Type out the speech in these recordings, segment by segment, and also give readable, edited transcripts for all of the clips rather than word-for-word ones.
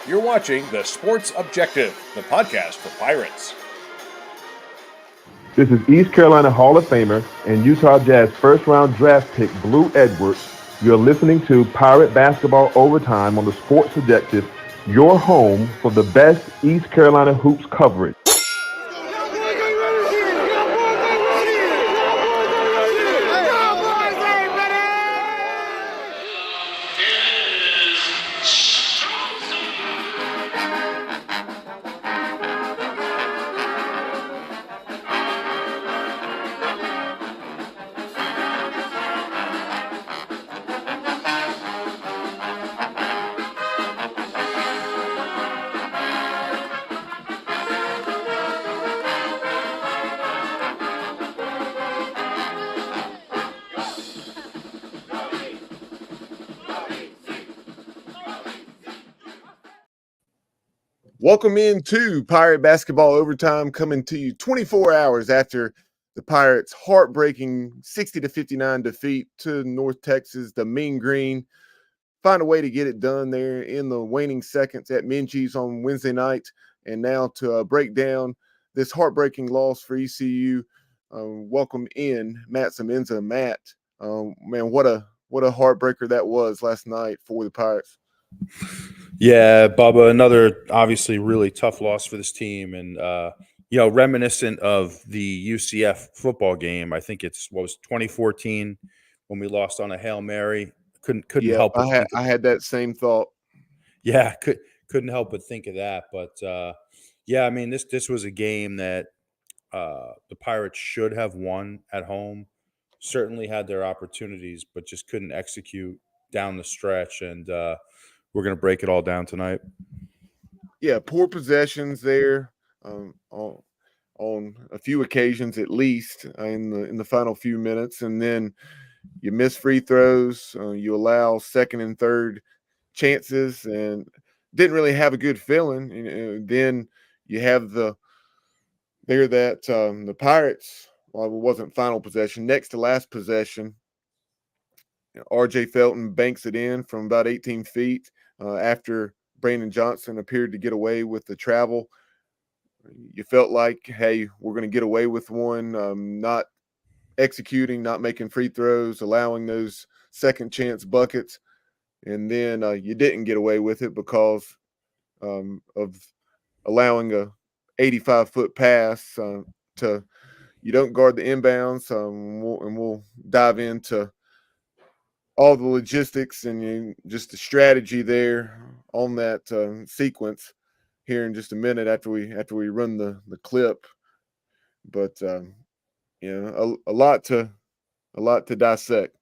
You're watching The Sports Objective, the podcast for Pirates. This is East Carolina Hall of Famer and Utah Jazz first-round draft pick Blue Edwards. You're listening to Pirate Basketball Overtime on the Sports Objective, your home for the best East Carolina hoops coverage. Welcome into Pirate Basketball Overtime, coming to you 24 hours after the Pirates' heartbreaking 60-59 defeat to North Texas, the Mean Green. Find a way to get it done there in the waning seconds at Minges on Wednesday night. And now to break down this heartbreaking loss for ECU, welcome in Matt Semenza. Matt, man, what a heartbreaker that was last night for the Pirates. Yeah, Bubba, another obviously really tough loss for this team. And, reminiscent of the UCF football game, I think it's, 2014 when we lost on a Hail Mary. Couldn't help but I had that same thought. Yeah, couldn't help but think of that. But, I mean, this was a game that the Pirates should have won at home. Certainly had their opportunities, but just couldn't execute down the stretch. And, we're going to break it all down tonight. Yeah, poor possessions there on a few occasions at least in the final few minutes, and then you miss free throws. You allow second and third chances, and didn't really have a good feeling. Then you have the Pirates. Well, it wasn't final possession. Next to last possession, RJ Felton banks it in from about 18 feet. After Brandon Johnson appeared to get away with the travel, you felt like, hey, we're going to get away with one, not executing, not making free throws, allowing those second chance buckets. And then you didn't get away with it because of allowing a 85-foot pass to you don't guard the inbounds. We'll dive into all the logistics and just the strategy there on that sequence here in just a minute after we run the clip. But a lot to dissect.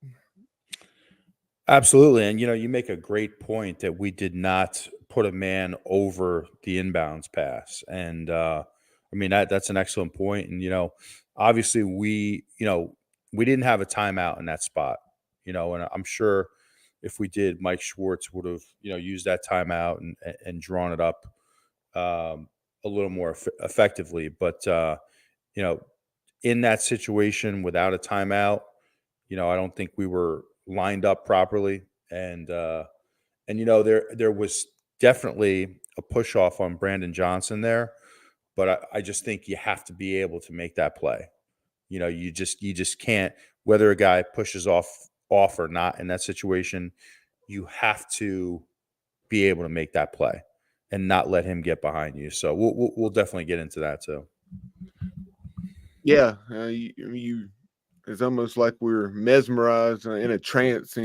Absolutely. And you make a great point that we did not put a man over the inbounds pass. And I mean that's an excellent point. And obviously we didn't have a timeout in that spot. And I'm sure if we did, Mike Schwartz would have, used that timeout and drawn it up a little more effectively. But, in that situation without a timeout, I don't think we were lined up properly. And there was definitely a push off on Brandon Johnson there. But I just think you have to be able to make that play. You just can't, whether a guy pushes off or not in that situation, you have to be able to make that play and not let him get behind you. So we'll definitely get into that too. Yeah, it's almost like we're mesmerized in a trance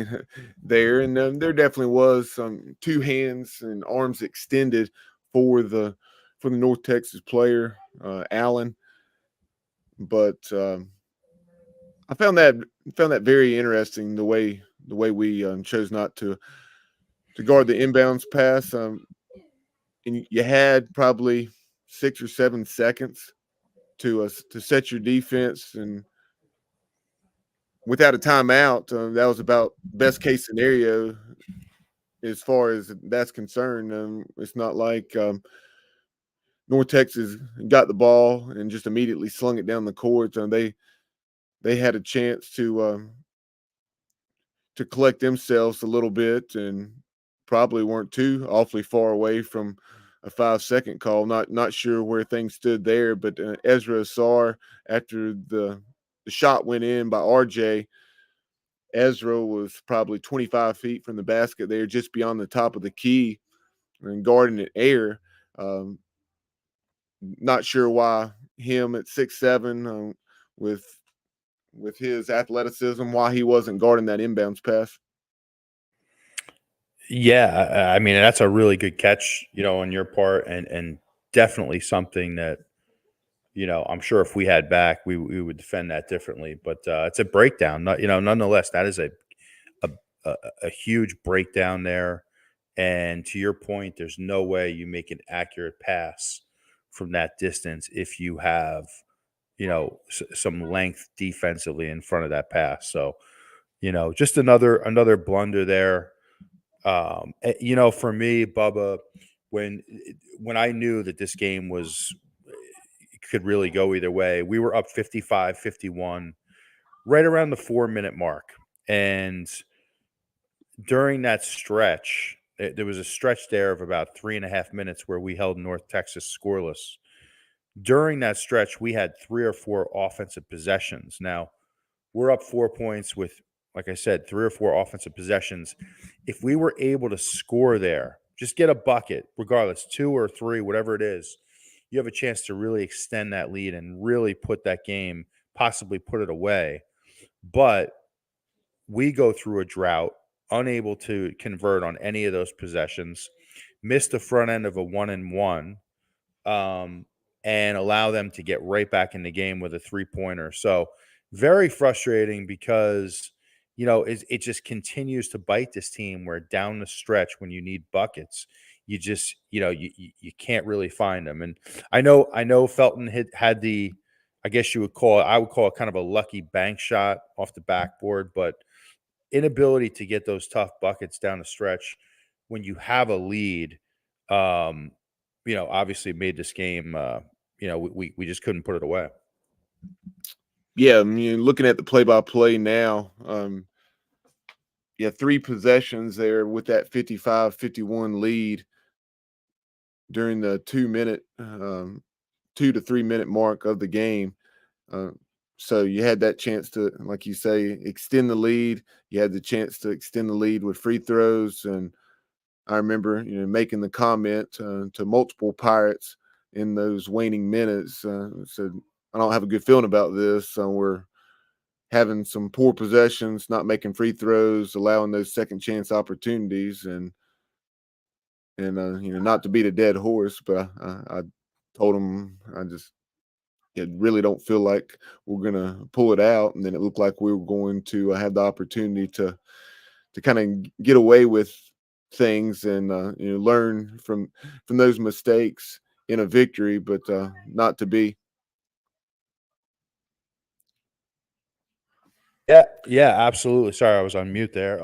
there, and there definitely was some two hands and arms extended for the North Texas player Allen, but I found that very interesting the way we chose not to guard the inbounds pass. And you had probably 6 or 7 seconds to set your defense, and without a timeout, that was about best case scenario as far as that's concerned. It's not like North Texas got the ball and just immediately slung it down the court. They had a chance to collect themselves a little bit and probably weren't too awfully far away from a 5-second call. Not sure where things stood there, but Ezra Asar, after the shot went in by RJ, Ezra was probably 25 feet from the basket there, just beyond the top of the key and guarding it air. Not sure why him at 6'7", with his athleticism, why he wasn't guarding that inbounds pass. Yeah, I mean that's a really good catch, on your part, and definitely something that I'm sure if we had back, we would defend that differently. But it's a breakdown, nonetheless, that is a a, a huge breakdown there. And to your point, there's no way you make an accurate pass from that distance if you have some length defensively in front of that pass. So just another blunder there. For me, Bubba, when I knew that this game could really go either way, we were up 55-51 right around the 4-minute mark. And during that stretch, there was a stretch there of about 3.5 minutes where we held North Texas scoreless. During that stretch, we had 3 or 4 offensive possessions. Now, we're up 4 points with, like I said, 3 or 4 offensive possessions. If we were able to score there, just get a bucket, regardless, 2 or 3, whatever it is, you have a chance to really extend that lead and really put that game, possibly put it away. But we go through a drought, unable to convert on any of those possessions, miss the front end of a 1-and-1, and allow them to get right back in the game with a 3-pointer. So very frustrating because, it just continues to bite this team where down the stretch when you need buckets, you just, you can't really find them. And I know Felton had the, I guess I would call it kind of a lucky bank shot off the backboard, but inability to get those tough buckets down the stretch when you have a lead, obviously made this game, we just couldn't put it away. Yeah, I mean, looking at the play-by-play now, 3 possessions there with that 55-51 lead during the 2-minute, 2 to 3 minute mark of the game. So you had that chance to, like you say, extend the lead. You had the chance to extend the lead with free throws. And I remember, making the comment to multiple Pirates in those waning minutes, said, I don't have a good feeling about this. We're having some poor possessions, not making free throws, allowing those second chance opportunities, and not to beat a dead horse, but I told him I really don't feel like we're gonna pull it out. And then it looked like we were going to have the opportunity to kind of get away with things and learn from those mistakes in a victory, but not to be. Yeah, absolutely. Sorry, I was on mute there.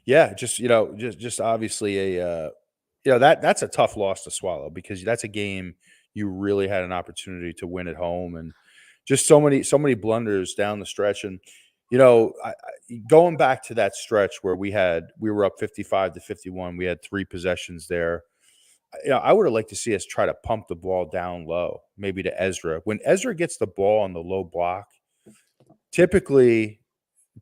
Yeah, just obviously that's a tough loss to swallow because that's a game you really had an opportunity to win at home, and just so many blunders down the stretch. And going back to that stretch where we were up 55-51, we had 3 possessions there. I would have liked to see us try to pump the ball down low, maybe to Ezra. When Ezra gets the ball on the low block, typically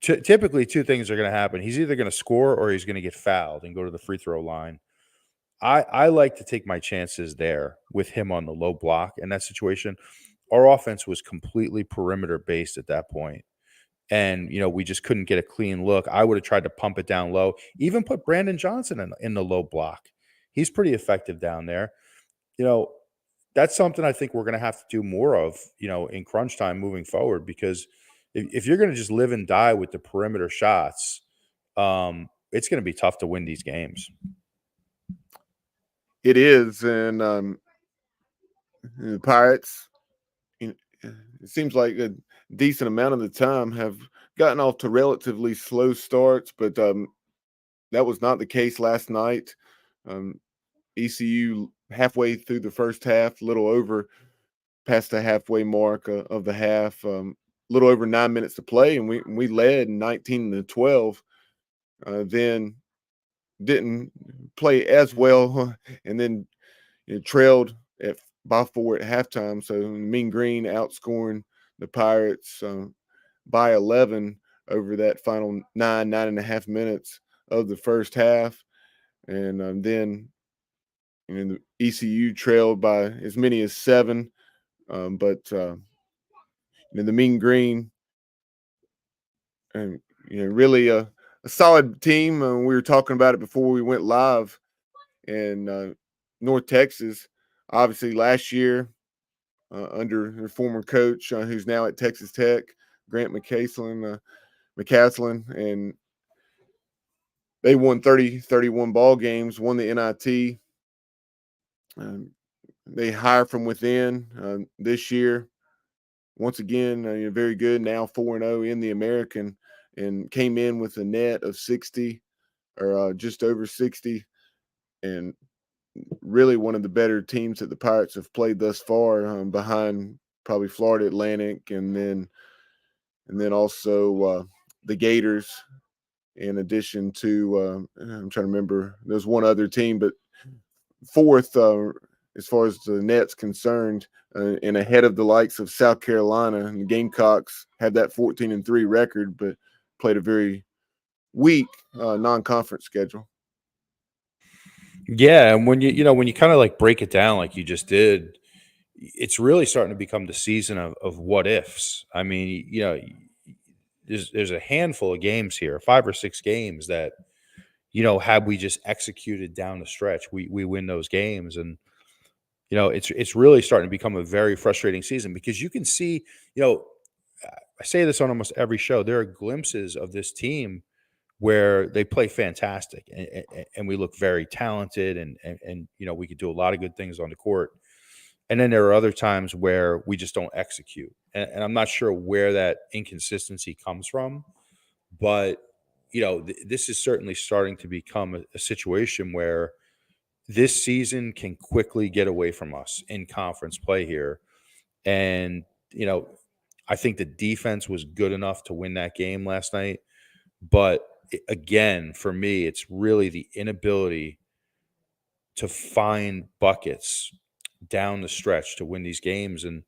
2 things are going to happen. He's either going to score or he's going to get fouled and go to the free throw line. I like to take my chances there with him on the low block in that situation. Our offense was completely perimeter based at that point. And, we just couldn't get a clean look. I would have tried to pump it down low, even put Brandon Johnson in the low block. He's pretty effective down there. That's something I think we're going to have to do more of, in crunch time moving forward, because if you're going to just live and die with the perimeter shots, it's going to be tough to win these games. It is. And the Pirates, it seems like a decent amount of the time have gotten off to relatively slow starts, but that was not the case last night. ECU halfway through the first half, a little over past the halfway mark of the half, a little over 9 minutes to play, and we led 19-12. Then didn't play as well, and then trailed by 4 at halftime. So Mean Green outscoring the Pirates by 11 over that final 9.5 minutes of the first half. And then the ECU trailed by as many as 7. But the Mean Green, and really a solid team. We were talking about it before we went live. And North Texas, obviously last year under their former coach, who's now at Texas Tech, Grant McCaslin, and they won 31 ball games, won the NIT. They hire from within this year. Once again, very good. Now 4-0 in the American, and came in with a net of 60 or just over 60, and really one of the better teams that the Pirates have played thus far, behind probably Florida Atlantic, and then also the Gators. In addition to, I'm trying to remember, there's one other team, but fourth as far as the net's concerned, and ahead of the likes of South Carolina. And the Gamecocks had that 14-3 record, but played a very weak non-conference schedule. Yeah, and when you kind of like break it down like you just did, it's really starting to become the season of what ifs. I mean, there's a handful of games here, 5 or 6 games that, had we just executed down the stretch, we win those games. And it's really starting to become a very frustrating season, because you can see, I say this on almost every show, there are glimpses of this team where they play fantastic, and we look very talented, and we could do a lot of good things on the court. And then there are other times where we just don't execute. And I'm not sure where that inconsistency comes from, but this is certainly starting to become a situation where this season can quickly get away from us in conference play here. And, I think the defense was good enough to win that game last night. But again, for me, it's really the inability to find buckets down the stretch to win these games. And,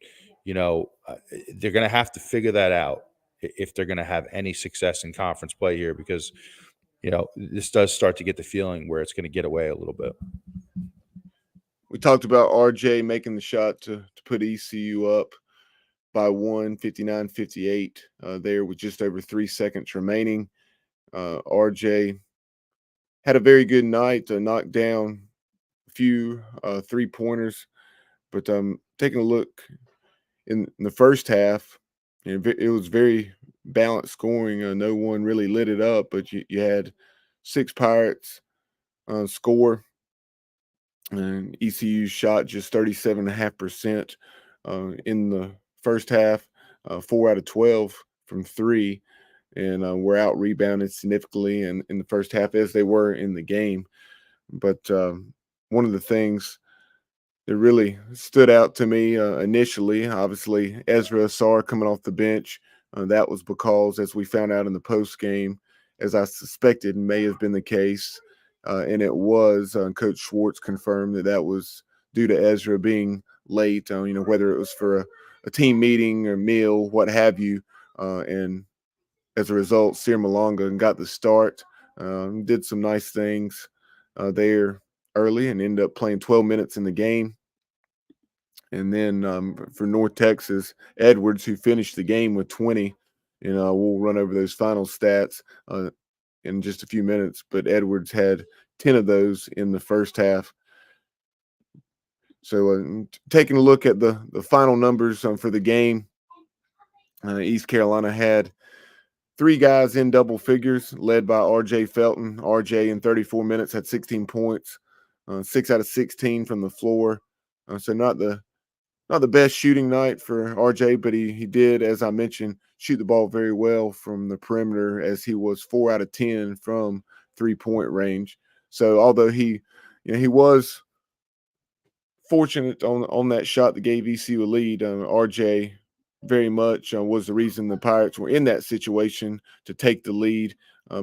they're going to have to figure that out if they're going to have any success in conference play here, because, this does start to get the feeling where it's going to get away a little bit. We talked about RJ making the shot to put ECU up by 1, 59-58 there with just over 3 seconds remaining. RJ had a very good night, knocked down a few 3-pointers, but taking a look in the first half, it was very balanced scoring. No one really lit it up, but you had 6 Pirates score, and ECU shot just 37.5% in the first half, 4 out of 12 from 3, and were out rebounded significantly in the first half, as they were in the game. But one of the things that really stood out to me initially, obviously, Ezra Asar coming off the bench. That was because, as we found out in the post game, as I suspected may have been the case, and it was, Coach Schwartz confirmed that was due to Ezra being late, whether it was for a team meeting or meal, what have you. And as a result, Sear Malonga got the start, did some nice things there early, and ended up playing 12 minutes in the game. And then for North Texas, Edwards, who finished the game with 20, we'll run over those final stats in just a few minutes, but Edwards had 10 of those in the first half. So taking a look at the final numbers for the game, East Carolina had 3 guys in double figures, led by RJ Felton. RJ in 34 minutes had 16 points, 6 out of 16 from the floor. So not the best shooting night for RJ, but he did, as I mentioned, shoot the ball very well from the perimeter, as he was 4 out of 10 from 3-point range. So although he was fortunate on that shot that gave ECU a lead, RJ very much was the reason the Pirates were in that situation to take the lead.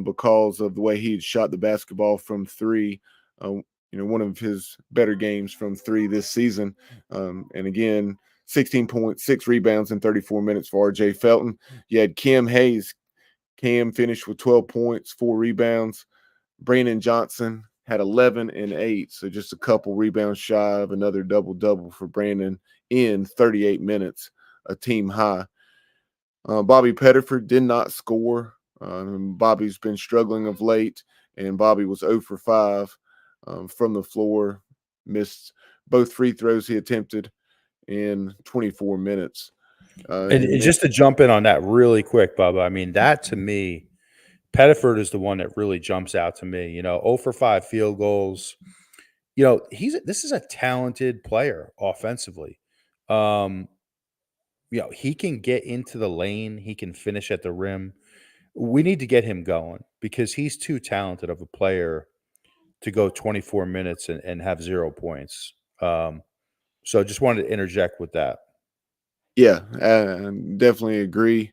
because of the way he had shot the basketball from three. One of his better games from three this season. And again, 16 points, 6 rebounds in 34 minutes for RJ Felton. You had Cam Hayes. Cam finished with 12 points, 4 rebounds. Brandon Johnson had 11 and 8, so just a couple rebounds shy of another double-double for Brandon in 38 minutes, a team high. Bobby Pettiford did not score. Bobby's been struggling of late, and Bobby was 0 for 5 from the floor, missed both free throws he attempted in 24 minutes. And just to jump in on that really quick, Bubba, I mean, that to me, Pettiford is the one that really jumps out to me. 0 for 5 field goals. This is a talented player offensively. He can get into the lane. He can finish at the rim. We need to get him going because he's too talented of a player to go 24 minutes and have 0 points. So just wanted to interject with that. Yeah, I definitely agree.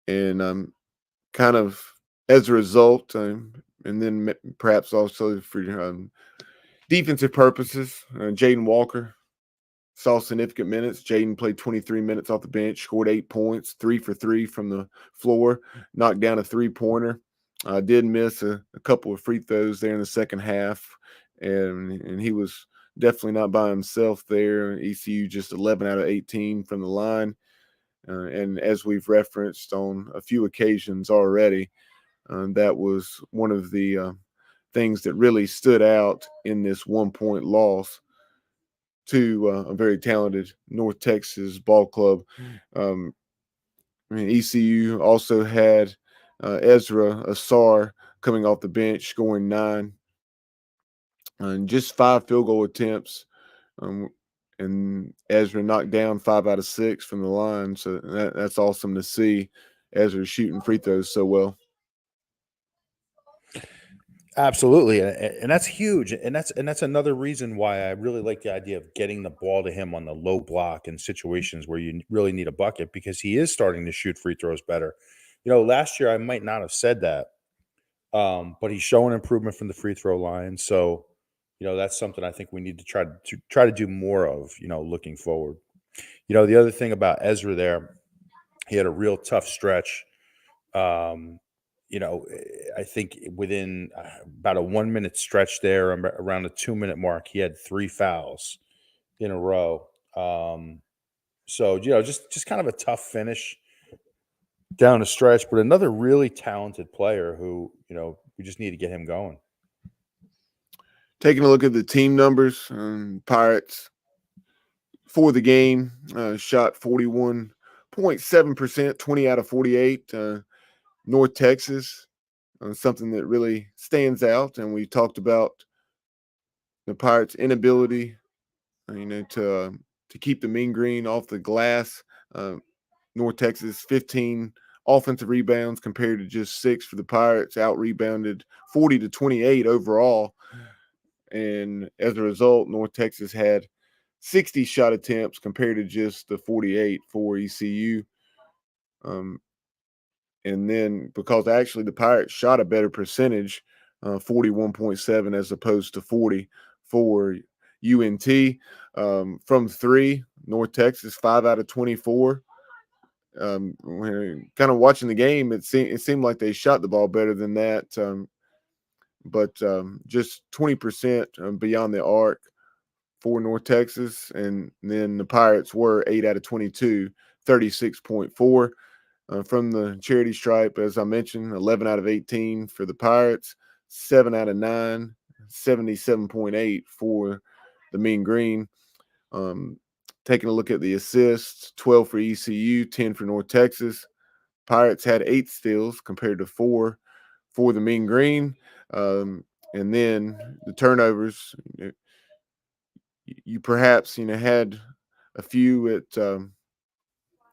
And kind of as a result, and then perhaps also for defensive purposes, Jaden Walker saw significant minutes. Jaden played 23 minutes off the bench, scored 8 points, 3 for 3 from the floor, knocked down a 3-pointer. Did miss a couple of free throws there in the second half, and he was definitely not by himself there. ECU just 11 out of 18 from the line. And as we've referenced on a few occasions already, that was one of the things that really stood out in this 1-point loss to a very talented North Texas ball club. ECU also had Ezra Asar coming off the bench, scoring 9, and just 5 field goal attempts. And Ezra knocked down 5 out of 6 from the line. So that's awesome to see Ezra shooting free throws so well. Absolutely, and that's huge, and that's another reason why I really like the idea of getting the ball to him on the low block in situations where you really need a bucket because he is starting to shoot free throws better. Last year I might not have said that, but he's showing improvement from the free throw line. So, that's something I think we need to try to do more of. Looking forward. The other thing about Ezra there, he had a real tough stretch. I think within about a 1-minute stretch there, around the 2-minute mark, he had 3 fouls in a row. So, just kind of a tough finish down the stretch, but another really talented player who, we just need to get him going. Taking a look at the team numbers, Pirates for the game shot 41.7%, 20 out of 48. North Texas, something that really stands out, and we talked about the Pirates' inability, to keep the mean green off the glass. North Texas 15 offensive rebounds compared to just 6 for the Pirates, out rebounded 40-28 overall, and as a result, North Texas had 60 shot attempts compared to just the 48 for ECU. And then because actually the Pirates shot a better percentage, 41.7 as opposed to 40 for UNT. From 3, North Texas 5 out of 24. Kind of watching the game, it seemed like they shot the ball better than that, but just 20% beyond the arc for North Texas, and then the Pirates were 8 out of 22, 36.4. From the charity stripe, as I mentioned, 11 out of 18 for the Pirates, 7 out of 9, 77.8 for the Mean Green. Taking a look at the assists, 12 for ECU, 10 for North Texas. Pirates had 8 steals compared to 4 for the Mean Green. And then the turnovers, you perhaps, had a few at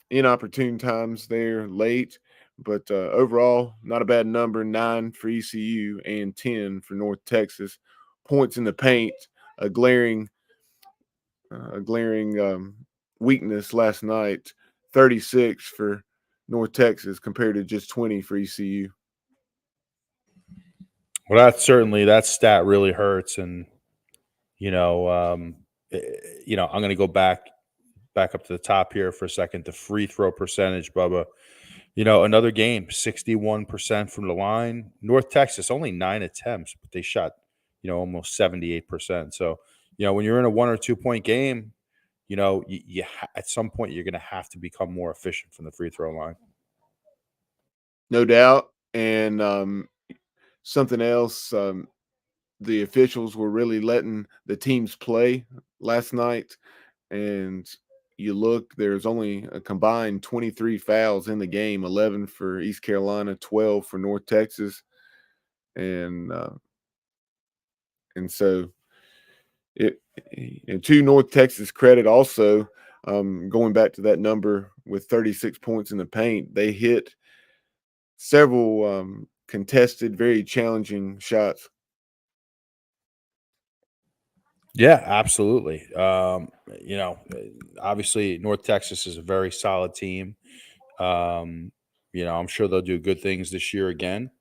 inopportune times there late, but overall, not a bad number, 9 for ECU and 10 for North Texas. Points in the paint, a glaring weakness last night, 36 for North Texas compared to just 20 for ECU. Well, that stat really hurts, and you know, I'm going to go back up to the top here for a second. The free throw percentage, Bubba. Another game, 61% from the line. North Texas, only 9 attempts, but they shot, almost 78%. So, when you're in a 1 or 2 point game, at some point you're going to have to become more efficient from the free throw line. No doubt. And something else, the officials were really letting the teams play last night. And you look, there's only a combined 23 fouls in the game, 11 for East Carolina, 12 for North Texas. And so and to North Texas credit also, going back to that number with 36 points in the paint, they hit several contested, very challenging shots. Yeah, absolutely. Obviously North Texas is a very solid team. I'm sure they'll do good things this year again.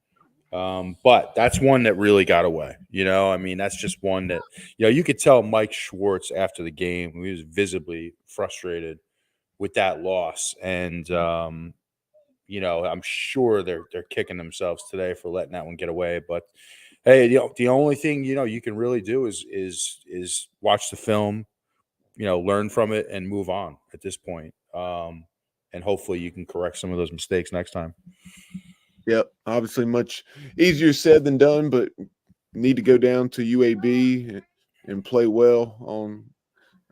But that's one that really got away. That's just one that, you could tell Mike Schwartz after the game, he was visibly frustrated with that loss. And, I'm sure they're kicking themselves today for letting that one get away. But hey, the only thing, you can really do is watch the film, learn from it and move on at this point. And hopefully you can correct some of those mistakes next time. Yep, obviously much easier said than done, but need to go down to UAB and play well on,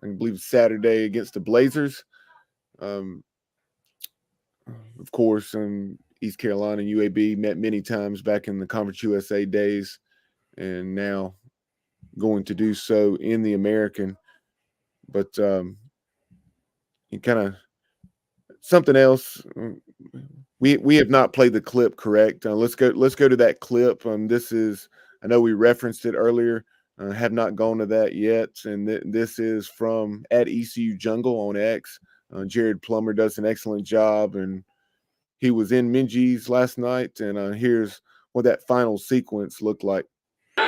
I believe, Saturday against the Blazers. Of course, East Carolina and UAB met many times back in the Conference USA days, and now going to do so in the American. But you kind of something else. We have not played the clip correct. Let's go to that clip. This is, I know we referenced it earlier. Have not gone to that yet, and this is from at ECU Jungle on X. Jared Plummer does an excellent job, and he was in Minges last night. And here's what that final sequence looked like. Oh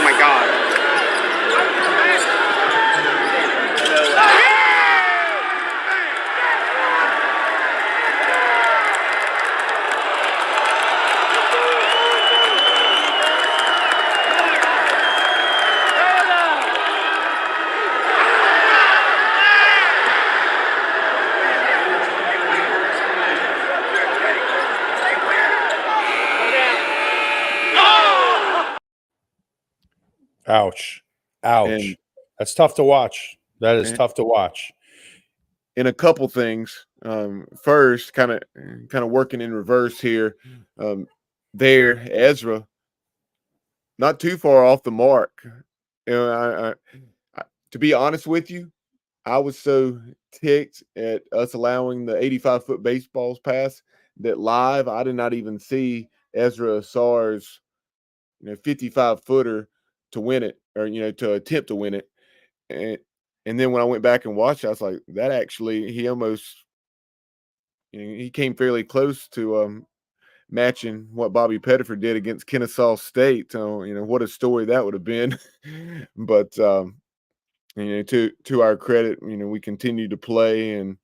my God. Ouch. And That's tough to watch. That is tough to watch. In a couple things. First, kind of working in reverse here. There, Ezra, not too far off the mark. To be honest with you, I was so ticked at us allowing the 85-foot baseballs pass that live I did not even see Ezra Asar's 55-footer to win it, or to attempt to win it. And then when I went back and watched, I was like, that actually, he almost, he came fairly close to matching what Bobby Pettiford did against Kennesaw State. What a story that would have been. But to our credit, we continue to play and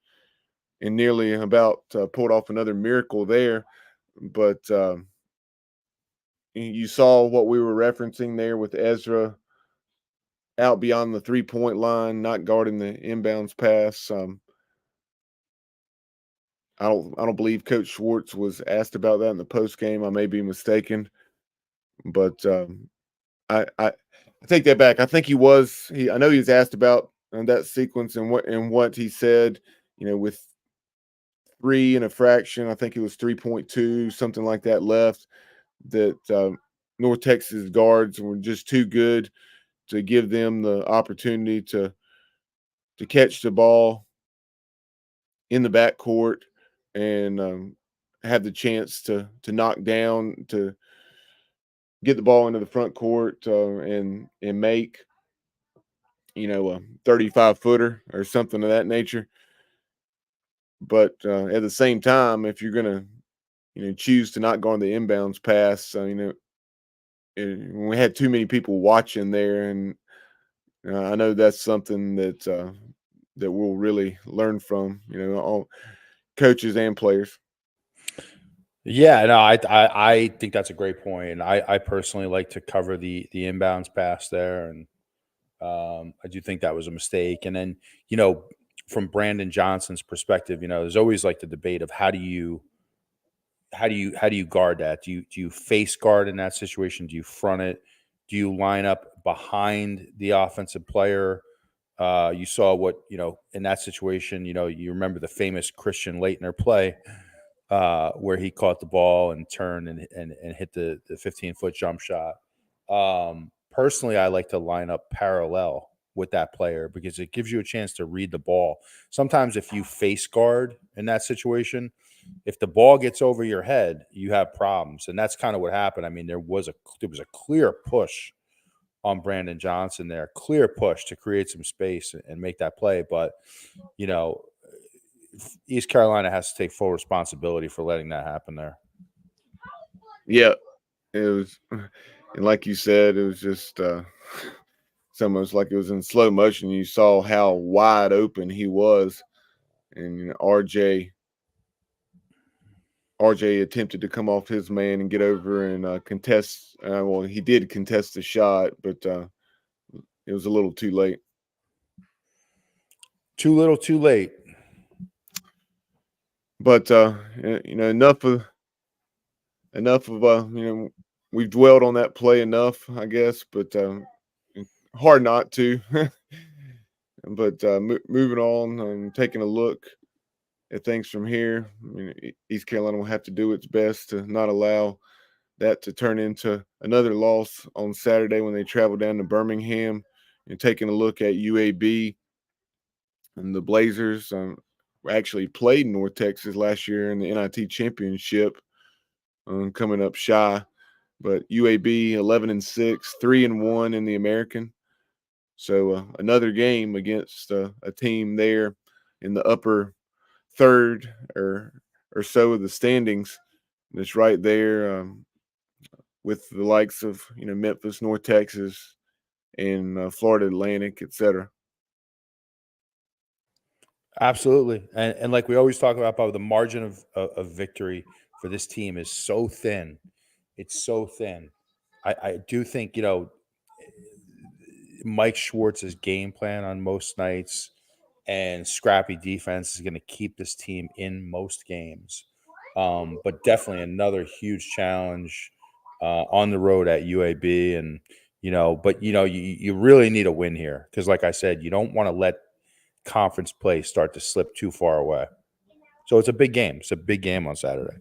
nearly about pulled off another miracle there. But you saw what we were referencing there with Ezra out beyond the 3-point line, not guarding the inbounds pass. I don't believe Coach Schwartz was asked about that in the post game. I may be mistaken, but I take that back. I think he was. I know he was asked about that sequence and what he said. With 3 and a fraction, I think it was 3.2, something like that left. That North Texas guards were just too good to give them the opportunity to catch the ball in the backcourt and have the chance to knock down, to get the ball into the front court and make a 35-footer or something of that nature. But at the same time, if you're gonna choose to not go on the inbounds pass. When we had too many people watching there, and I know that's something that we'll really learn from, all coaches and players. Yeah, no, I think that's a great point, and I personally like to cover the inbounds pass there, and I do think that was a mistake. And then from Brandon Johnson's perspective, there's always like the debate of how do you guard that? Do you face guard in that situation? Do you front it? Do you line up behind the offensive player? You saw what in that situation. You remember the famous Christian Laettner play where he caught the ball and turned and hit the 15-foot jump shot. Personally, I like to line up parallel with that player because it gives you a chance to read the ball. Sometimes if you face guard in that situation, if the ball gets over your head, you have problems. And that's kind of what happened. I mean, there was a clear push on Brandon Johnson there, clear push to create some space and make that play. But, East Carolina has to take full responsibility for letting that happen there. Yeah, it was, and like you said, it was just it's almost like it was in slow motion. You saw how wide open he was, and RJ attempted to come off his man and get over and contest. Well, he did contest the shot, but it was a little too late. Too little, too late. But enough of we've dwelled on that play enough, I guess. But hard not to. But moving on and taking a look at things from here, East Carolina will have to do its best to not allow that to turn into another loss on Saturday when they travel down to Birmingham. And taking a look at UAB and the Blazers, actually played North Texas last year in the NIT championship, coming up shy. But UAB 11-6, 3-1 in the American. So another game against a team there in the upper third or so of the standings that's right there with the likes of Memphis, North Texas, and Florida Atlantic, etc. Absolutely, and like we always talk about, the margin of victory for this team is so thin. It's so thin. I do think Mike Schwartz's game plan on most nights and scrappy defense is going to keep this team in most games. But definitely another huge challenge on the road at UAB, and but you really need a win here because, like I said, you don't want to let conference play start to slip too far away. So it's a big game. It's a big game on Saturday.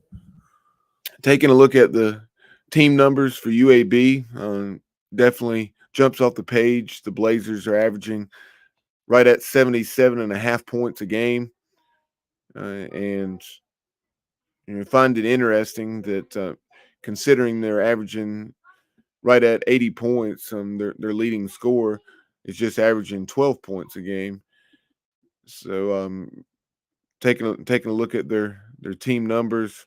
Taking a look at the team numbers for UAB, definitely jumps off the page. The Blazers are averaging right at 77.5 points a game. And find it interesting that considering they're averaging right at 80 points, their leading scorer is just averaging 12 points a game. So taking a look at their team numbers,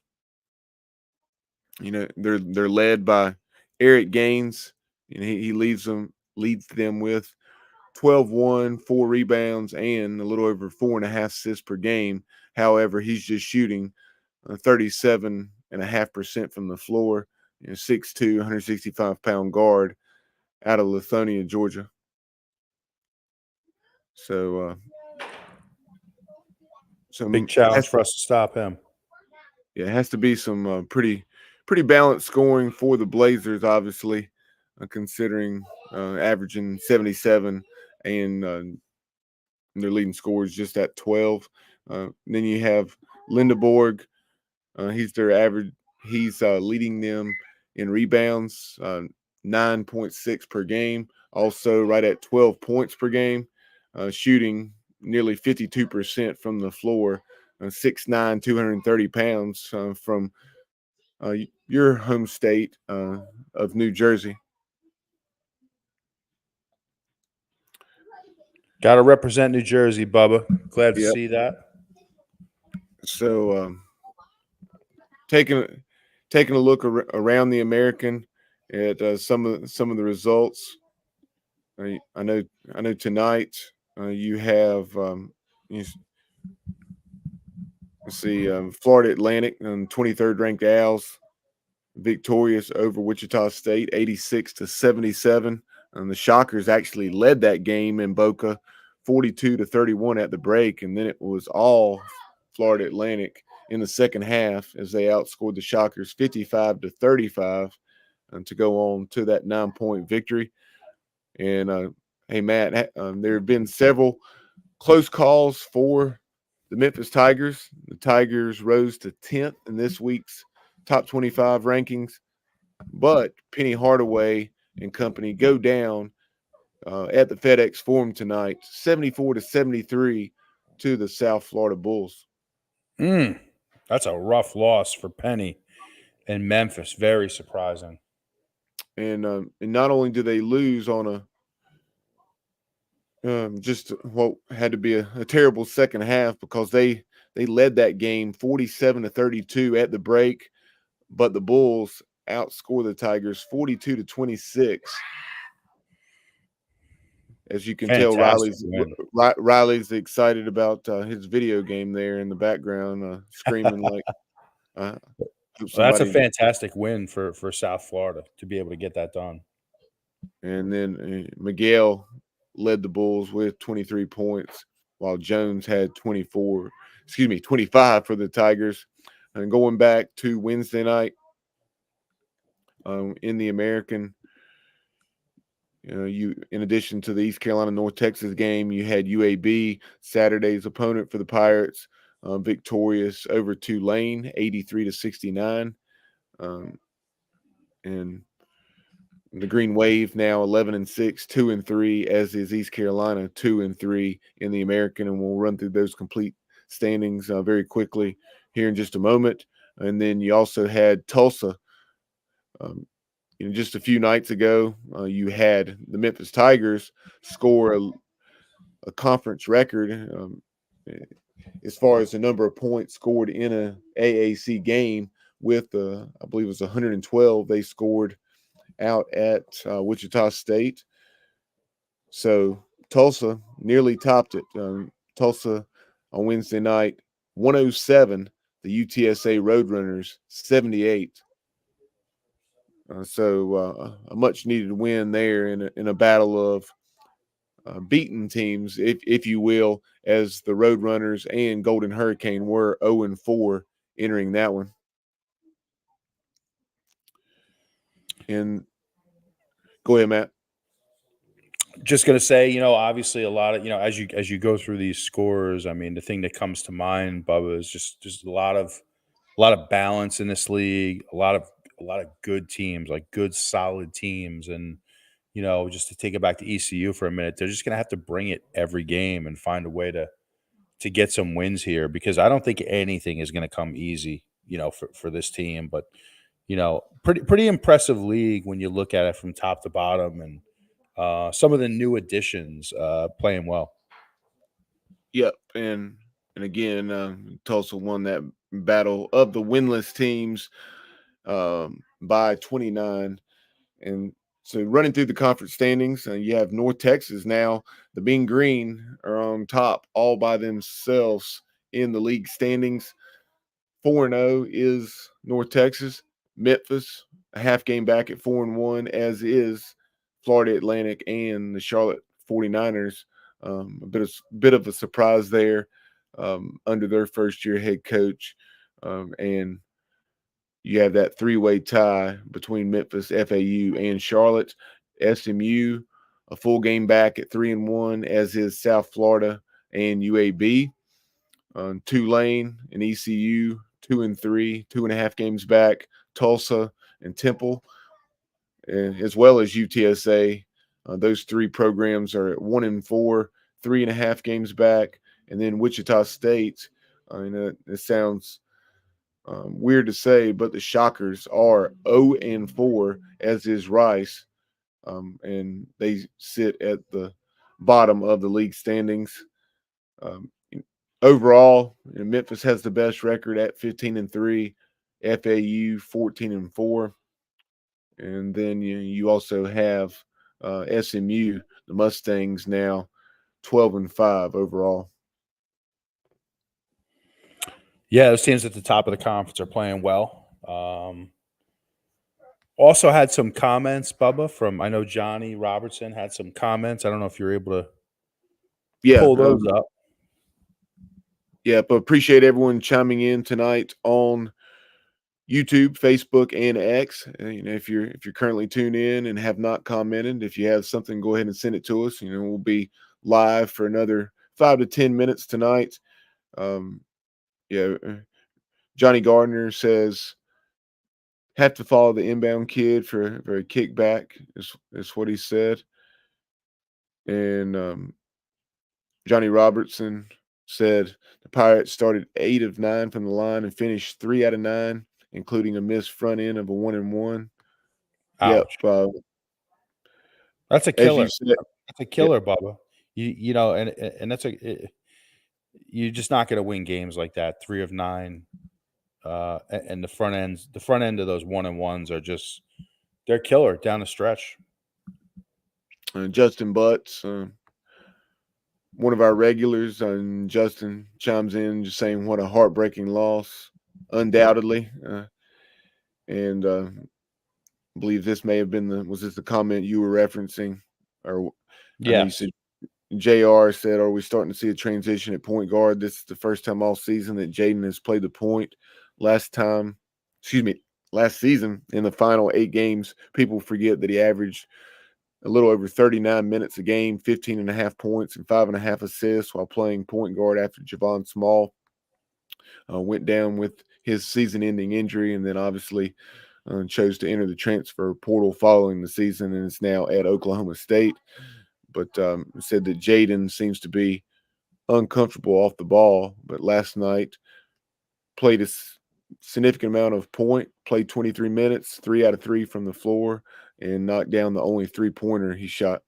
they're led by Eric Gaines. He leads them with 12-1, 4 rebounds, and a little over 4.5 assists per game. However, he's just shooting 37.5% from the floor. 6'2", 165-pound guard out of Lithonia, Georgia. So big challenge for us to stop him. Yeah, it has to be some pretty balanced scoring for the Blazers, obviously, considering averaging 77 and their leading scorer is just at 12. Then you have Lindeborg. He's their average. He's leading them in rebounds, 9.6 per game. Also, right at 12 points per game, shooting nearly 52% from the floor. 6'9", 230 pounds from your home state of New Jersey. Got to represent New Jersey, Bubba. Glad to see that. So taking a look around the American at some of the results. I know tonight you have let's see, Florida Atlantic and 23rd ranked Owls victorious over Wichita State 86-77. And the Shockers actually led that game in Boca 42-31 at the break, and then it was all Florida Atlantic in the second half as they outscored the Shockers 55-35 to go on to that 9-point victory. And hey, Matt, there have been several close calls for the Memphis Tigers. The Tigers rose to 10th in this week's top 25 rankings, but Penny Hardaway and company go down at the FedEx Forum tonight, 74-73 to the South Florida Bulls. That's a rough loss for Penny and Memphis. Very surprising. And not only do they lose on a just what had to be a terrible second half, because they led that game 47-32 at the break, but the Bulls outscore the Tigers 42-26. As you can tell, Riley's excited about his video game there in the background, screaming like. That's a fantastic win for South Florida to be able to get that done. And then Miguel led the Bulls with 23 points, while Jones had 25 for the Tigers. And going back to Wednesday night in the American, you in addition to the East Carolina North Texas game, you had UAB, Saturday's opponent for the Pirates, victorious over Tulane 83-69. And the Green Wave now 11-6, 2-3, as is East Carolina 2-3 in the American, and we'll run through those complete standings very quickly here in just a moment. And then you also had Tulsa. Just a few nights ago, you had the Memphis Tigers score a conference record as far as the number of points scored in a AAC game with, I believe it was 112 they scored out at Wichita State. So Tulsa nearly topped it. Tulsa on Wednesday night, 107, the UTSA Roadrunners 78. So a much needed win there in a battle of beaten teams, if you will, as the Roadrunners and Golden Hurricane were 0-4 entering that one. And go ahead, Matt. Just going to say, obviously a lot of, as you go through these scores, I mean, the thing that comes to mind, Bubba, is just a lot of balance in this league, a lot of good teams, like good, solid teams. And, just to take it back to ECU for a minute, they're just going to have to bring it every game and find a way to get some wins here, because I don't think anything is going to come easy, for this team. But, pretty impressive league when you look at it from top to bottom, and some of the new additions playing well. Yep, and again, Tulsa won that battle of the winless teams by 29. And so running through the conference standings, you have North Texas now. The Mean Green are on top all by themselves in the league standings. 4-0 is North Texas. Memphis, a half game back at 4-1, as is Florida Atlantic and the Charlotte 49ers. A bit of a surprise there under their first-year head coach. And you have that three-way tie between Memphis, FAU, and Charlotte. SMU, a full game back at 3-1, as is South Florida and UAB. Tulane and ECU, 2-3, 2.5 games back. Tulsa and Temple, as well as UTSA. Those three programs are at 1-4, 3.5 games back. And then Wichita State, it sounds weird to say, but the Shockers are 0-4, as is Rice. And they sit at the bottom of the league standings. Overall, Memphis has the best record at 15-3. FAU 14-4, and then you also have SMU, the Mustangs, now 12-5 overall. Yeah, those teams at the top of the conference are playing well. Also had some comments, Bubba, from I know Johnny Robertson had some comments. I don't know if you're able to pull those up. Yeah, but appreciate everyone chiming in tonight on YouTube, Facebook, and X. If you're currently tuned in and have not commented, if you have something, go ahead and send it to us. We'll be live for another 5 to 10 minutes tonight. Johnny Gardner says have to follow the inbound kid for a kickback is what he said. And Johnny Robertson said the Pirates started 8 of 9 from the line and finished 3 out of 9, including a missed front end of a 1-and-1. Ouch. Yep. That's a killer. Said, that's a killer, Bubba. And that's you're just not going to win games like that. 3 of 9, and the front end of those 1-and-1s are just they're killer down the stretch. Justin Butts, one of our regulars, and Justin chimes in just saying what a heartbreaking loss, undoubtedly. And I believe this may have been was this the comment you were referencing? Or yeah, you said JR said, are we starting to see a transition at point guard? This is the first time all season that Jaden has played the point. Last season in the final 8 games, people forget that he averaged a little over 39 minutes a game, 15.5 points and 5.5 assists while playing point guard after Javon Small went down with his season-ending injury, and then obviously chose to enter the transfer portal following the season and is now at Oklahoma State. But said that Jaden seems to be uncomfortable off the ball, but last night played a significant amount of point, played 23 minutes, 3 out of 3 from the floor, and knocked down the only 3-pointer he shot.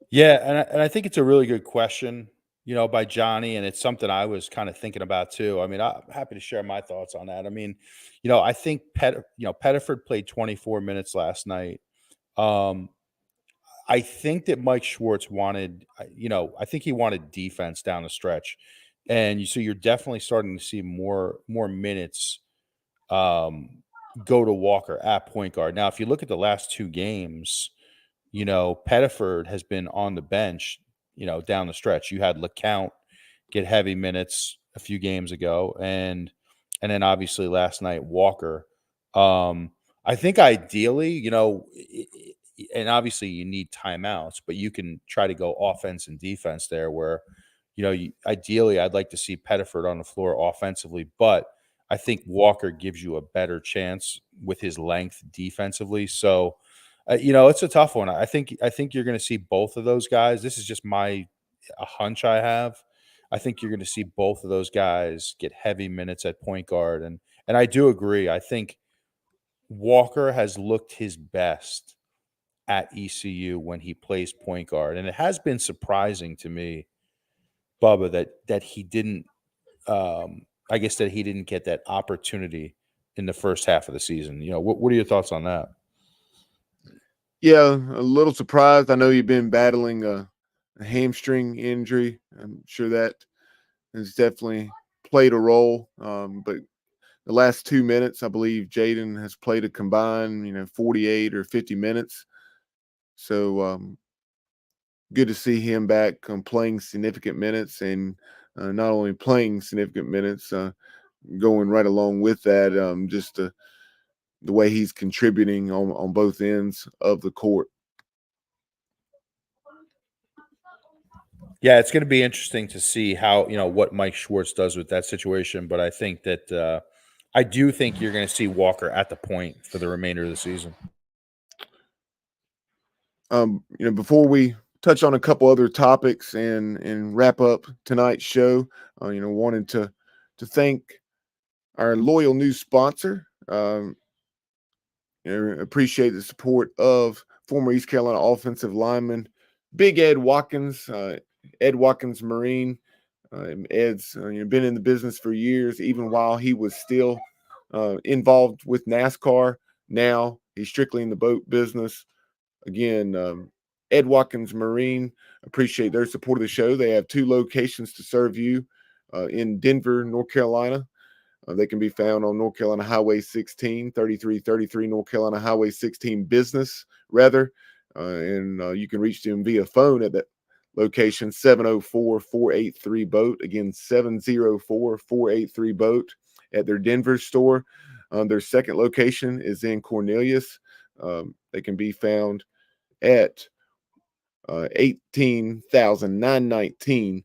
Yeah, and I think it's a really good question, by Johnny, and it's something I was kind of thinking about too. I mean, I'm happy to share my thoughts on that. I mean, I think Pettiford played 24 minutes last night. I think that Mike Schwartz wanted, I think he wanted defense down the stretch, and so you're definitely starting to see more minutes go to Walker at point guard. Now, if you look at the last 2 games, Pettiford has been on the bench, down the stretch. You had LeCount get heavy minutes a few games ago, and then obviously last night Walker. I think ideally, and obviously you need timeouts, but you can try to go offense and defense there where, ideally I'd like to see Pettiford on the floor offensively, but I think Walker gives you a better chance with his length defensively. So, it's a tough one. I think you're going to see both of those guys. This is just a hunch I have. I think you're going to see both of those guys get heavy minutes at point guard. And I do agree. I think Walker has looked his best at ECU when he plays point guard. And it has been surprising to me, Bubba, that he didn't I guess that he didn't get that opportunity in the first half of the season. What are your thoughts on that? Yeah, a little surprised. I know you've been battling a hamstring injury. I'm sure that has definitely played a role. But the last 2 minutes, I believe Jaden has played a combined, 48 or 50 minutes. So good to see him back playing significant minutes, and not only playing significant minutes, going right along with that, just the way he's contributing on both ends of the court. Yeah, it's going to be interesting to see how, what Mike Schwartz does with that situation. But I think that I do think you're going to see Walker at the point for the remainder of the season. Before we touch on a couple other topics and wrap up tonight's show, wanted to thank our loyal new sponsor. Appreciate the support of former East Carolina offensive lineman Big Ed Watkins, Ed Watkins Marine. Ed's been in the business for years, even while he was still involved with NASCAR. Now he's strictly in the boat business. Again, Ed Watkins Marine, appreciate their support of the show. They have 2 locations to serve you in Denver, North Carolina. They can be found on North Carolina Highway 16, 3333 North Carolina Highway 16 business, rather. And you can reach them via phone at that location, 704-483-BOAT. Again, 704-483-BOAT at their Denver store. Their second location is in Cornelius. They can be found at 18,919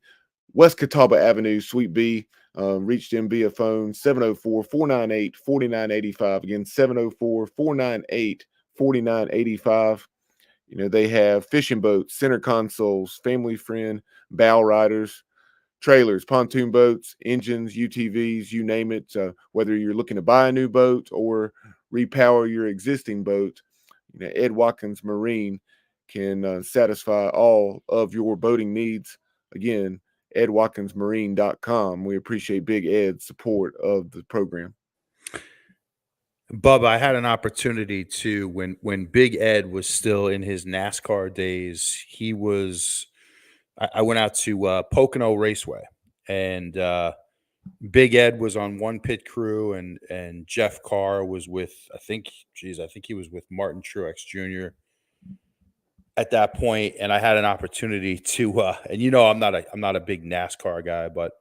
West Catawba Avenue, Suite B. Reach them via phone, 704-498-4985. Again, 704-498-4985. They have fishing boats, center consoles, family friend, bow riders, trailers, pontoon boats, engines, UTVs, you name it. Whether you're looking to buy a new boat or repower your existing boat, Ed Watkins Marine can satisfy all of your boating needs. Again, edwatkinsmarine.com. We appreciate Big Ed's support of the program. Bubba, I had an opportunity to when Big Ed was still in his NASCAR days. I went out to Pocono Raceway, and Big Ed was on one pit crew, and Jeff Carr was with I think he was with Martin Truex Jr. at that point, and I had an opportunity to and I'm not a big NASCAR guy, but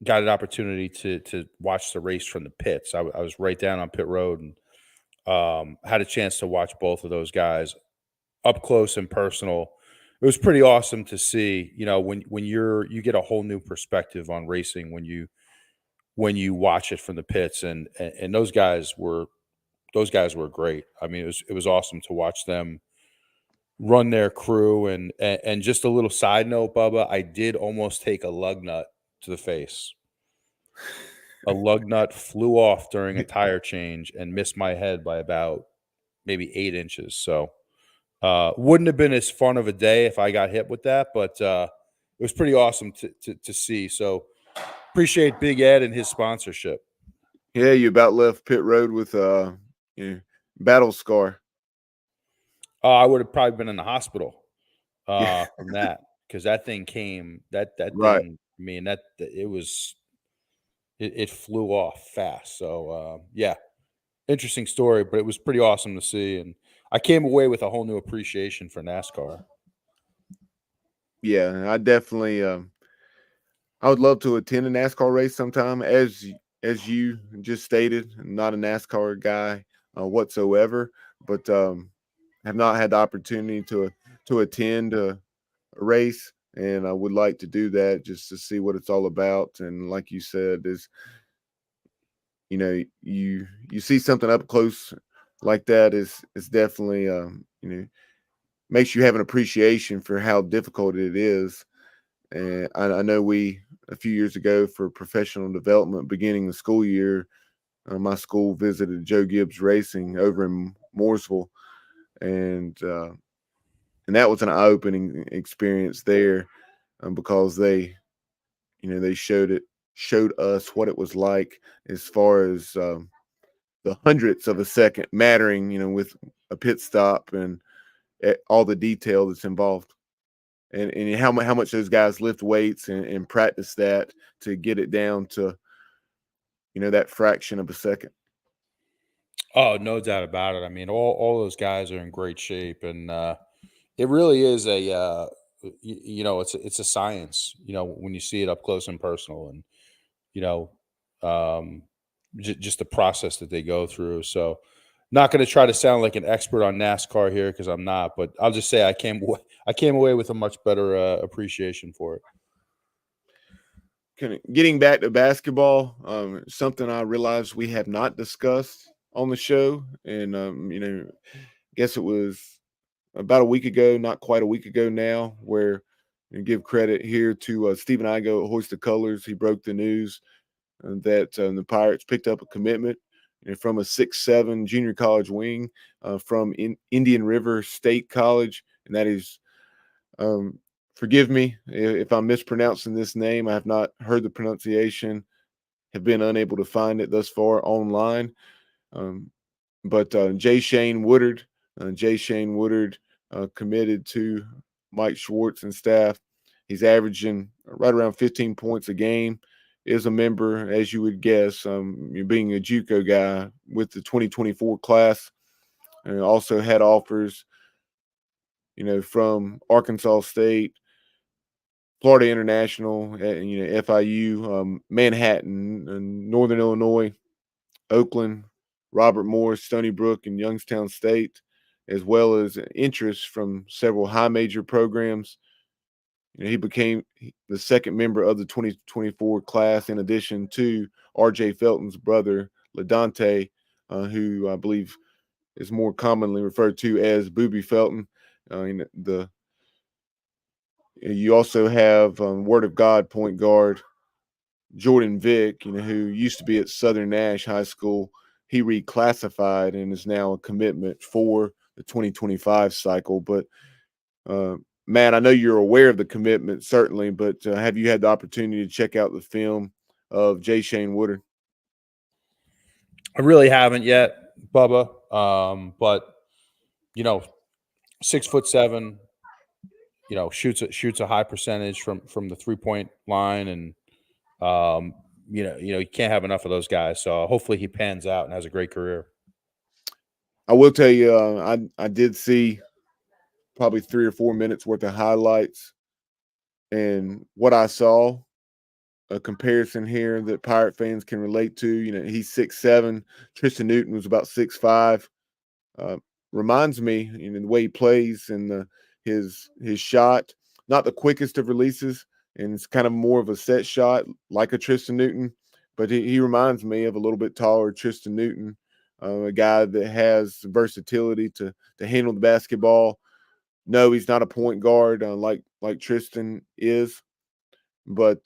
got an opportunity to watch the race from the pits. I was right down on pit road, and had a chance to watch both of those guys up close and personal. It was pretty awesome to see, when you get a whole new perspective on racing when you watch it from the pits, and those guys were great. I mean, it was awesome to watch them run their crew, and just a little side note, Bubba, I did almost take a lug nut to the face. A lug nut flew off during a tire change and missed my head by about maybe 8 inches. So wouldn't have been as fun of a day if I got hit with that, but it was pretty awesome to see. So appreciate Big Ed and his sponsorship. Yeah, you about left pit road with battle scar. I would have probably been in the hospital Yeah. from that, because that thing came that Right. thing. I mean, it flew off fast. So yeah, interesting story, but it was pretty awesome to see, and I came away with a whole new appreciation for NASCAR. Yeah, I definitely I would love to attend a NASCAR race sometime. As you just stated, I'm not a NASCAR guy whatsoever, but have not had the opportunity to attend a race, and I would like to do that just to see what it's all about. And like you said, is you see something up close like that is definitely makes you have an appreciation for how difficult it is. And I know a few years ago for professional development, beginning the school year, my school visited Joe Gibbs Racing over in Mooresville, and that was an eye-opening experience there, because they showed us what it was like as far as the hundredths of a second mattering, with a pit stop and all the detail that's involved. And how much those guys lift weights and practice that to get it down to, that fraction of a second. Oh, no doubt about it. I mean, all those guys are in great shape, and it really is it's a science. When you see it up close and personal, and you know, um, just the process that they go through. So, not going to try to sound like an expert on NASCAR here, because I'm not, but I'll just say I came away with a much better appreciation for it. Getting back to basketball, something I realized we have not discussed on the show, and guess it was about a week ago, not quite a week ago now, where give credit here to Stephen Igo at Hoist the Colors. He broke the news that the Pirates picked up a commitment from a 6'7" junior college wing from Indian River State College, and that is Forgive me if I'm mispronouncing this name. I have not heard the pronunciation, have been unable to find it thus far online. But J. Shane Woodard, committed to Mike Schwartz and staff. He's averaging right around 15 points a game. Is a member, as you would guess, being a JUCO guy with the 2024 class. And also had offers, from Arkansas State, Florida International, FIU, Manhattan, and Northern Illinois, Oakland, Robert Morris, Stony Brook, and Youngstown State, as well as interest from several high major programs. He became the second member of the 2024 class, in addition to RJ Felton's brother, LaDante, who I believe is more commonly referred to as Booby Felton. You also have Word of God point guard Jordan Vick, who used to be at Southern Nash High School. He reclassified and is now a commitment for the 2025 cycle. But Matt, I know you're aware of the commitment, certainly, but have you had the opportunity to check out the film of J. Shane Woodard? I really haven't yet, Bubba. But 6'7", shoots a high percentage from the 3-point line, and you can't have enough of those guys. So hopefully he pans out and has a great career. I will tell you, I did see probably 3 or 4 minutes worth of highlights, and what I saw, a comparison here that Pirate fans can relate to. He's 6'7". Tristan Newton was about 6'5". Reminds me, the way he plays and his shot, not the quickest of releases, and it's kind of more of a set shot like a Tristan Newton, but he reminds me of a little bit taller Tristan Newton, a guy that has versatility to handle the basketball. No, he's not a point guard like Tristan is, but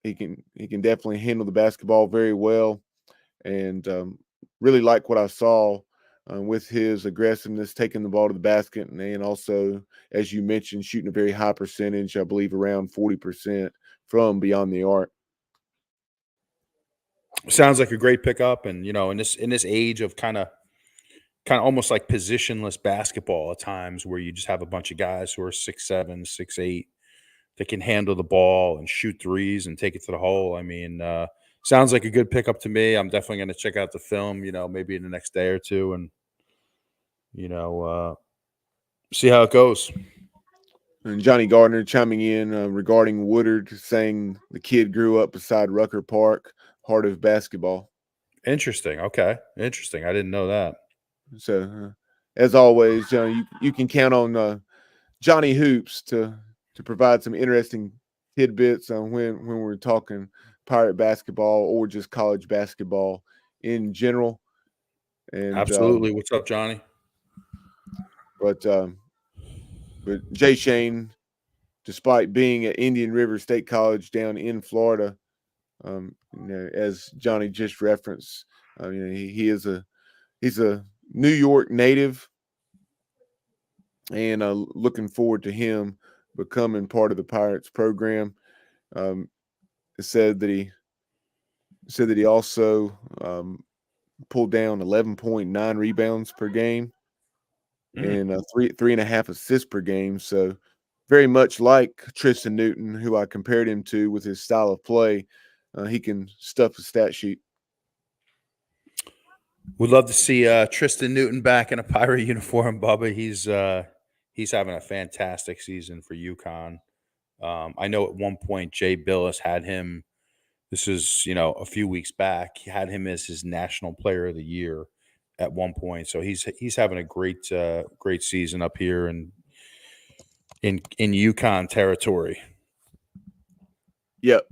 he can definitely handle the basketball very well, and really like what I saw with his aggressiveness, taking the ball to the basket, and also, as you mentioned, shooting a very high percentage, I believe around 40% from beyond the arc. Sounds like a great pickup, and in this age of kind of almost like positionless basketball at times, where you just have a bunch of guys who are 6'7", 6'8", that can handle the ball and shoot threes and take it to the hole. I mean, sounds like a good pickup to me. I'm definitely going to check out the film, maybe in the next day or two, and see how it goes. And Johnny Gardner chiming in regarding Woodard, saying the kid grew up beside Rucker Park, heart of basketball. Interesting. Okay. Interesting. I didn't know that. So, as always, you can count on Johnny Hoops to provide some interesting tidbits on when we're talking Pirate basketball or just college basketball in general. And absolutely. What's up, Johnny? But Jay Shane, despite being at Indian River State College down in Florida, as Johnny just referenced, he's a New York native, and looking forward to him becoming part of the Pirates program. It said that he also pulled down 11.9 rebounds per game and 3.5 assists per game. So very much like Tristan Newton, who I compared him to with his style of play. He can stuff the stat sheet. We'd love to see Tristan Newton back in a Pirate uniform, Bubba. He's having a fantastic season for UConn. I know at one point Jay Billis had him. This is a few weeks back. He had him as his National Player of the Year at one point. So he's having a great season up here in UConn territory. Yep.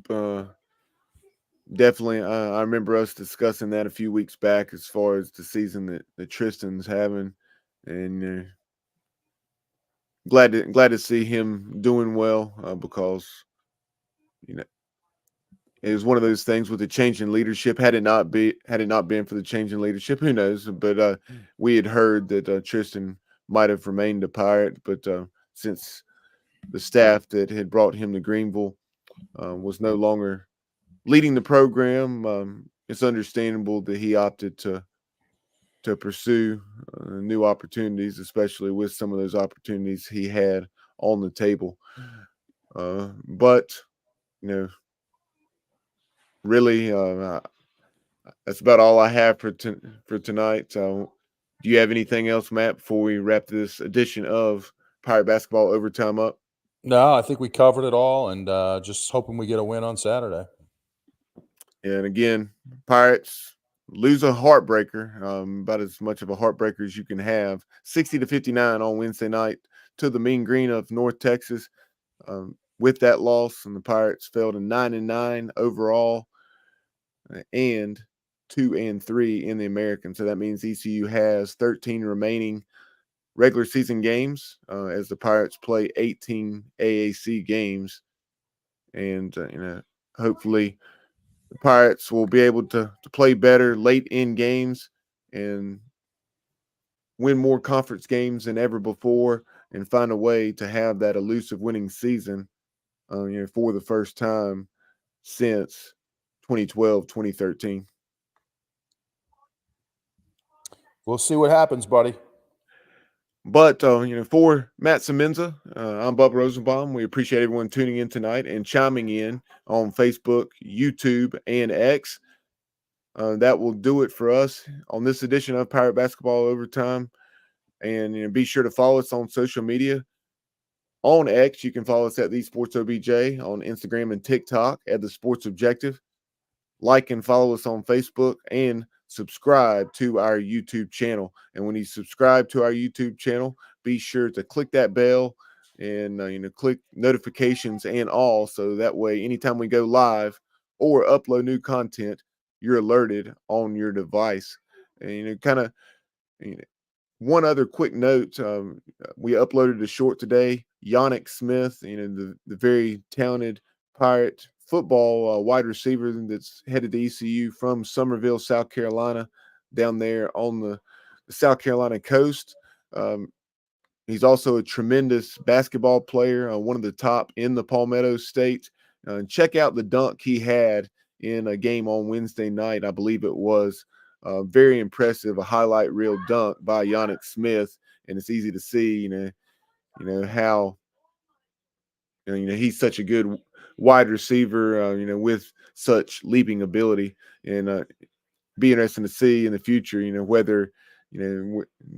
Definitely. I remember us discussing that a few weeks back as far as the season that Tristan's having, and glad to see him doing well because it was one of those things with the change in leadership. Had it not been for the change in leadership, who knows? But we had heard that Tristan might have remained a Pirate, but since the staff that had brought him to Greenville was no longer leading the program. It's understandable that he opted to pursue new opportunities, especially with some of those opportunities he had on the table. But really, that's about all I have for tonight. Do you have anything else, Matt, before we wrap this edition of Pirate Basketball Overtime up? No, I think we covered it all, and just hoping we get a win on Saturday. And again, Pirates lose a heartbreaker, about as much of a heartbreaker as you can have, 60-59 on Wednesday night to the Mean Green of North Texas. With that loss, and the Pirates fell to 9-9 overall and 2-3 in the American. So that means ECU has 13 remaining regular season games as the Pirates play 18 AAC games. And, hopefully the Pirates will be able to play better late in games and win more conference games than ever before and find a way to have that elusive winning season, for the first time since 2012, 2013. We'll see what happens, buddy. But, for Matt Semenza, I'm Bubba Rosenbaum. We appreciate everyone tuning in tonight and chiming in on Facebook, YouTube, and X. That will do it for us on this edition of Pirate Basketball Overtime. And be sure to follow us on social media. On X, you can follow us at The Sports OBJ, on Instagram and TikTok at The Sports Objective. Like and follow us on Facebook and subscribe to our YouTube channel. And when you subscribe to our YouTube channel, be sure to click that bell and click notifications and all, so that way anytime we go live or upload new content, you're alerted on your device. And one other quick note, we uploaded a short today. Yannick Smith, the very talented Pirate football wide receiver that's headed to ECU from Summerville, South Carolina, down there on the South Carolina coast. He's also a tremendous basketball player, one of the top in the Palmetto State. Check out the dunk he had in a game on Wednesday night, I believe it was. Very impressive, a highlight reel dunk by Yannick Smith, and it's easy to see, how he's such a good wide receiver, with such leaping ability, and be interesting to see in the future, whether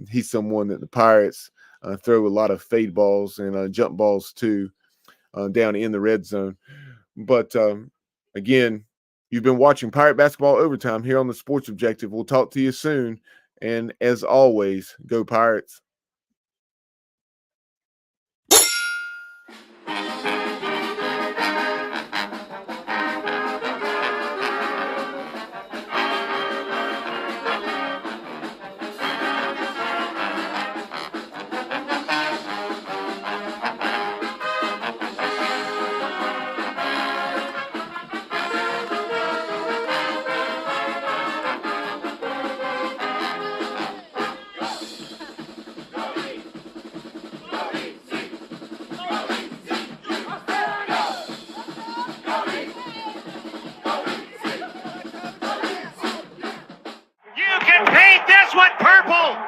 he's someone that the Pirates throw a lot of fade balls and jump balls to down in the red zone. But again, you've been watching Pirate Basketball Overtime here on the Sports Objective. We'll talk to you soon, and as always, go Pirates.